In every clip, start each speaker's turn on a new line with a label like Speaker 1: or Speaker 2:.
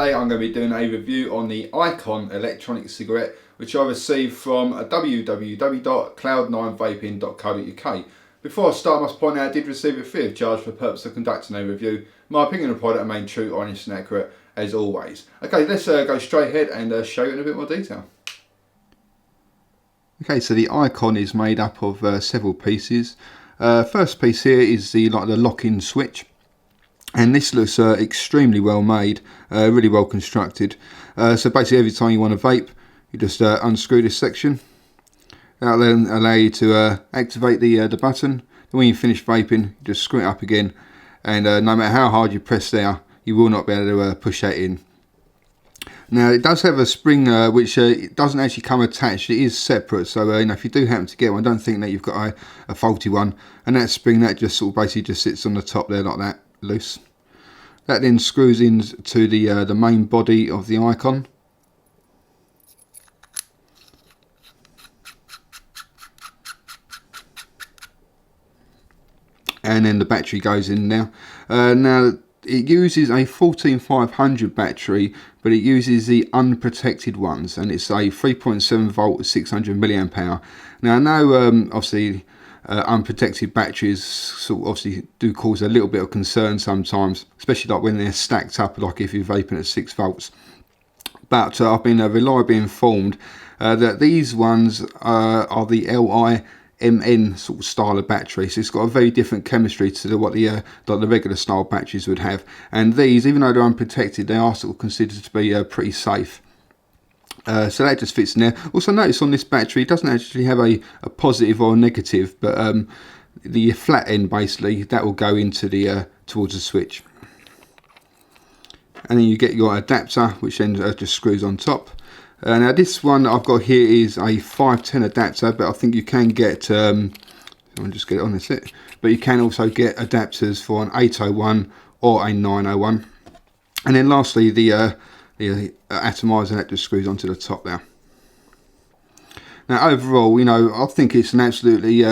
Speaker 1: today I'm going to be doing a review on the Icon electronic cigarette, which I received from www.cloud9vaping.co.uk. Before I start, I must point out I did receive it free of charge for the purpose of conducting a review. My opinion of the product remains true, honest and accurate as always. Okay, let's go straight ahead and show you in a bit more detail. Okay, so the Icon is made up of several pieces. First piece here is the lock-in switch. And this looks extremely well made, really well constructed. So basically every time you want to vape, you just unscrew this section. That'll then allow you to activate the button. Then when you finish vaping, you just screw it up again. And no matter how hard you press there, you will not be able to push that in. Now it does have a spring which it doesn't actually come attached, it is separate, so you know, if you do happen to get one, don't think that you've got a faulty one. And that spring, that just sort of basically just sits on the top there like that, loose. That then screws into the main body of the Icon. And then the battery goes in now. Now it uses a 14500 battery, but it uses the unprotected ones, and it's a 3.7 volt 600 milliamp hour. Now I know obviously unprotected batteries sort of obviously do cause a little bit of concern sometimes, especially like when they're stacked up, like if you're vaping at 6 volts. But I've been reliably informed that these ones are the LIMN sort of style of battery, so it's got a very different chemistry to what the like the regular style batteries would have. And these, even though they're unprotected, they are sort of considered to be pretty safe. So that just fits in there. Also notice on this battery it doesn't actually have a positive or a negative, but the flat end basically that will go into the towards the switch. And then you get your adapter, which then just screws on top. Now this one I've got here is a 510 adapter, but I think you can get I'll just get it on, that's it. But you can also get adapters for an 801 or a 901. And then lastly the atomizer that just screws onto the top there. Now overall, you know, I think it's an absolutely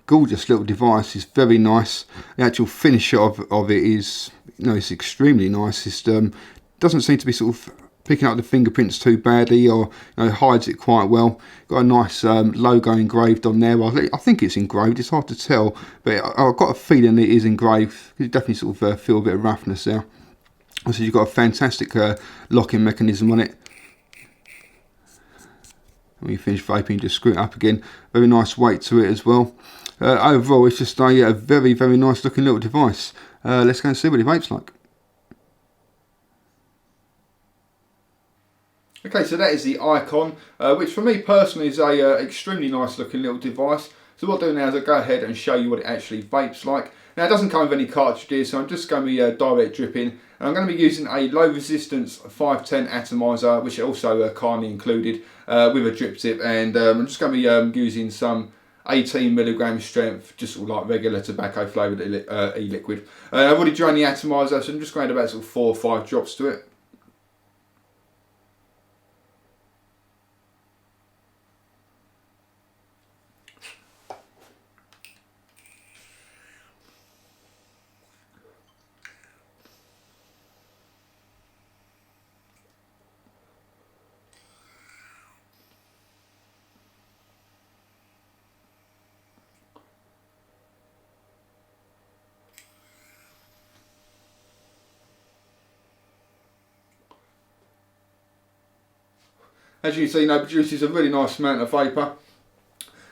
Speaker 1: gorgeous little device. It's very nice. The actual finish of it is, you know, it's extremely nice. It doesn't seem to be sort of picking up the fingerprints too badly, or you know, hides it quite well. Got a nice logo engraved on there. Well, I think it's engraved. It's hard to tell, but I've got a feeling it is engraved. You definitely sort of feel a bit of roughness there. So you've got a fantastic locking mechanism on it. When you finish vaping, just screw it up again. Very nice weight to it as well. Overall, it's just a very, very nice looking little device. Let's go and see what it vapes like. Okay, so that is the Icon, which for me personally is a extremely nice looking little device. So what I'll do now is I'll go ahead and show you what it actually vapes like. Now it doesn't come with any cartridges, so I'm just going to be direct dripping. And I'm going to be using a low resistance 510 atomizer, which also kindly included with a drip tip. And I'm just going to be using some 18mg strength, just sort of like regular tobacco flavoured e-liquid. I've already drained the atomizer, so I'm just going to add about sort of 4 or 5 drops to it. As you can see, it produces a really nice amount of vapour.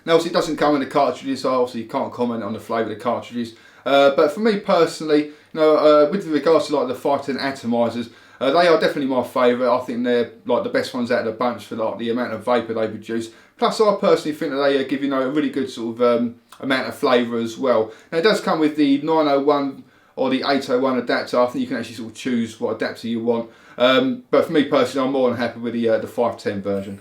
Speaker 1: Now obviously it doesn't come in the cartridges, so obviously you can't comment on the flavour of the cartridges. But for me personally, with regards to like the 510 atomizers, they are definitely my favourite. I think they're like the best ones out of the bunch for like the amount of vapour they produce. Plus I personally think that they give you a really good sort of amount of flavour as well. Now it does come with the 901 or the 801 adapter. I think you can actually sort of choose what adapter you want. But for me personally, I'm more than happy with the 510 version.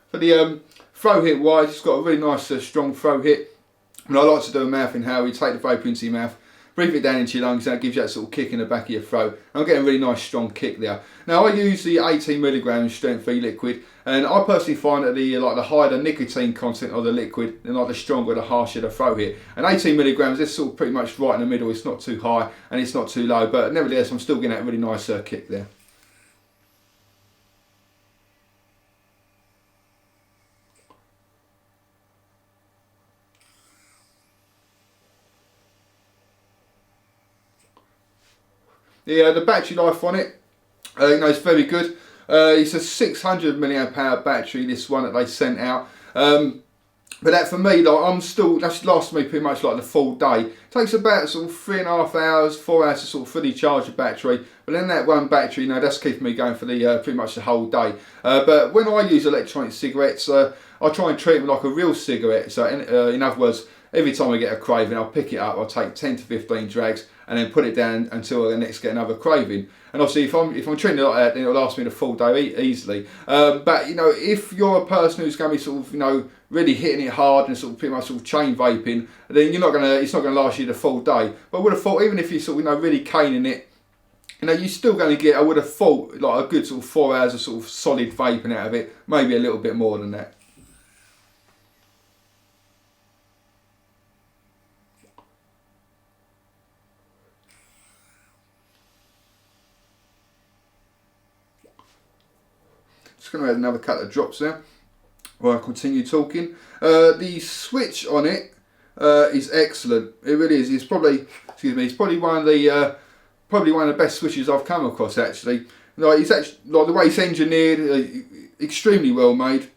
Speaker 1: For the throw hit wise, it's got a really nice strong throw hit. And I like to do a mouth inhale. You take the vapour into your mouth, breathe it down into your lungs, and that gives you that sort of kick in the back of your throat. I'm getting a really nice strong kick there. Now I use the 18mg strength e-liquid, and I personally find that the higher the nicotine content of the liquid, and the stronger, the harsher the throat hit. And 18mg is sort of pretty much right in the middle. It's not too high and it's not too low, but nevertheless I'm still getting that really nice kick there. The battery life on it, it's very good. It's a 600 milliamp hour battery, this one that they sent out. But that for me, that's lasted me pretty much the full day. It takes about sort of 3.5 hours, 4 hours to sort of fully charge the battery. But then that one battery, that's keeping me going for the pretty much the whole day. But when I use electronic cigarettes, I try and treat them like a real cigarette. So in other words, every time I get a craving, I'll pick it up, I'll take 10 to 15 drags and then put it down until I next get another craving. And obviously if I'm treating it like that, then it'll last me the full day easily. But if you're a person who's going to be sort of really hitting it hard and sort of pretty much sort of chain vaping, then it's not going to last you the full day. But I would have thought, even if you're sort of really caning it, you're still going to get, I would have thought, a good sort of 4 hours of sort of solid vaping out of it, maybe a little bit more than that. Just going to add another couple of drops there while I continue talking. The switch on it is excellent. It really is. It's probably one of the best switches I've come across actually. It's actually the way it's engineered, extremely well made.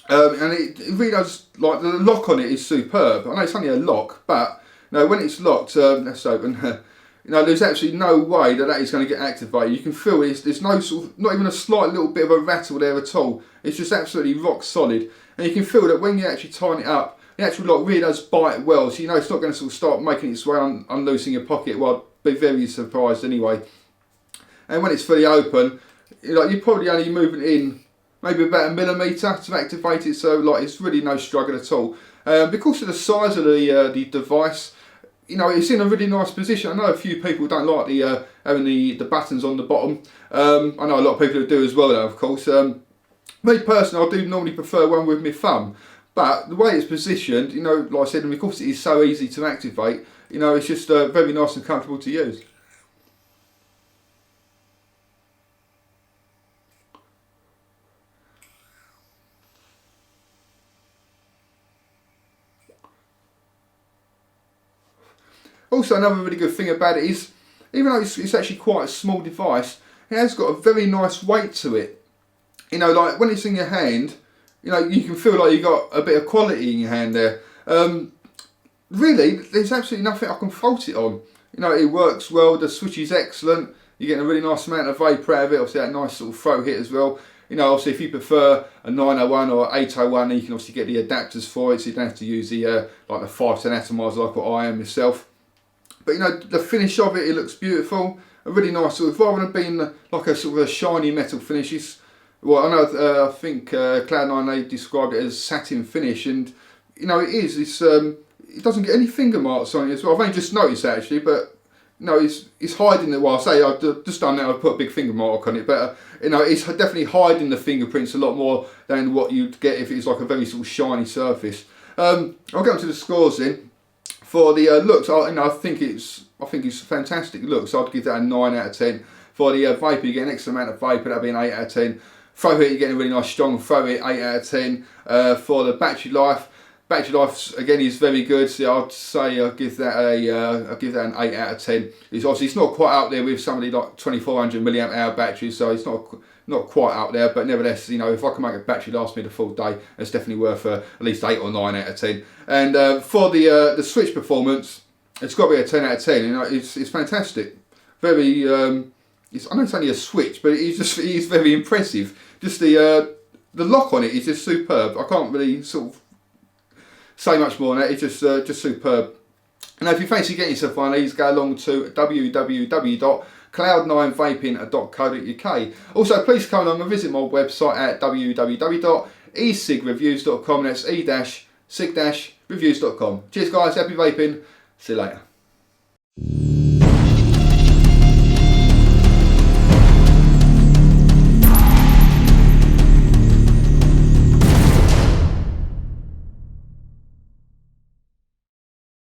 Speaker 1: And it really does, the lock on it is superb. I know it's only a lock, but when it's locked, let's open. There's absolutely no way that is going to get activated. You can feel it. There's no sort of, not even a slight little bit of a rattle there at all. It's just absolutely rock solid. And you can feel that when you actually tighten it up, the actual lock really does bite well. So it's not going to sort of start making its way unloosing your pocket. Well, I'd be very surprised anyway. And when it's fully open, you're probably only moving in maybe about 1 millimetre to activate it. So it's really no struggle at all. Because of the size of the device, it's in a really nice position. I know a few people don't like having the buttons on the bottom. I know a lot of people who do as well though, of course. Me personally, I do normally prefer one with my thumb. But the way it's positioned, like I said, and because it is so easy to activate, it's just very nice and comfortable to use. Also, another really good thing about it is, even though it's actually quite a small device, it has got a very nice weight to it. When it's in your hand, you can feel like you've got a bit of quality in your hand there. Really, there's absolutely nothing I can fault it on. It works well, the switch is excellent, you're getting a really nice amount of vapour out of it, obviously that nice sort of throat hit as well. Obviously if you prefer a 901 or 801, then you can obviously get the adapters for it, so you don't have to use the 510 atomizer like what I am myself. But the finish of it looks beautiful, a really nice sort of, rather than being like a sort of a shiny metal finish, I think Cloud9, they described it as satin finish, and it is, it doesn't get any finger marks on it as well. I've only just noticed actually, but it's hiding it. Well, I say I've just done that, I've put a big finger mark on it, but it's definitely hiding the fingerprints a lot more than what you'd get if it's like a very sort of shiny surface. I'll get on to the scores then. For the looks, I think it's fantastic looks. I'd give that a 9 out of 10. For the vapour, you get an extra amount of vapour, that'd be an 8 out of 10. Throw hit, you're getting a really nice strong throw hit, 8 out of 10. For the battery life again is very good. So I'd say I'll give that an 8 out of 10. It's not quite out there with somebody like 2400 milliamp hour batteries, so it's not quite out there, but nevertheless, if I can make a battery last me the full day, it's definitely worth at least 8 or 9 out of 10. And for the switch performance, it's got to be a 10 out of 10. It's fantastic. Very, I know it's only a switch, but it is very impressive. Just the lock on it is just superb. I can't really sort of say much more on that. It's just superb. And if you fancy getting yourself one of these, go along to www.cloud9vaping.co.uk. Also, please come along and visit my website at www.e-cig-reviews.com. That's e-cig-reviews.com. Cheers guys, happy vaping. See you later.